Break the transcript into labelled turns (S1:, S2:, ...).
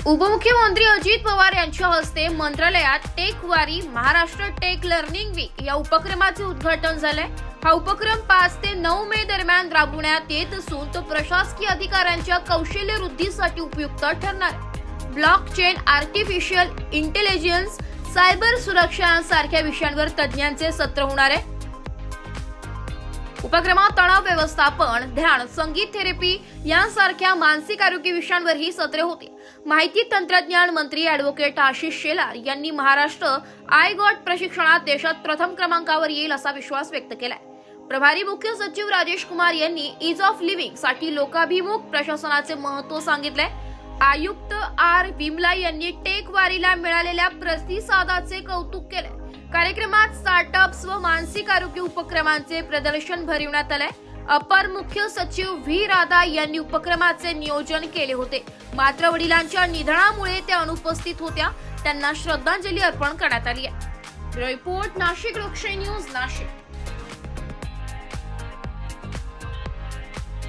S1: उपमुख्यमंत्री अजित पवार यांच्या हस्ते मंत्रालयात टेक वारी महाराष्ट्र टेक लर्निंग वीक या उपक्रमाचे उद्घाटन झाले। हा उपक्रम 5 ते 9 मे दरम्यान राबवण्यात येत असून तो प्रशासकीय अधिकाऱ्यांच्या कौशल्य वृद्धीसाठी उपयुक्त ठरणार आहे। ब्लॉकचेन, आर्टिफिशियल इंटेलिजन्स, सायबर सुरक्षा यांसारख्या विषयांवर तज्ञांचे सत्र होणार आहे। उपक्रमात तणाव व्यवस्थापन, ध्यान, संगीत थेरपी यांसारख्या मानसिक आरोग्य विषयांवरही सत्रे होती। माहिती तंत्रज्ञान मंत्री ॲडव्होकेट आशिष शेलार यांनी महाराष्ट्र आयगॉट प्रशिक्षणात देशात प्रथम क्रमांकावर येईल असा विश्वास व्यक्त केलाय। प्रभारी मुख्य सचिव राजेश कुमार यांनी ईज ऑफ लिव्हिंग साठी लोकाभिमुख प्रशासनाचे महत्त्व सांगितले। आयुक्त आर विमला यांनी टेक वारीला मिळालेल्या प्रतिसादाचे कौतुक केले। कार्यक्रमात स्टार्टअप्स व मानसिक आरोग्य उपक्रमांचे प्रदर्शन भरवण्यात आले। अपर मुख्य सचिव व्ही राधा यांनी उपक्रमाचे नियोजन केले होते, मात्र वडिलांच्या निधनामुळे त्या अनुपस्थित होत्या। त्यांना श्रद्धांजली अर्पण करण्यात आली आहे। रिपोर्ट नाशिक लोकशाही न्यूज, नाशिक।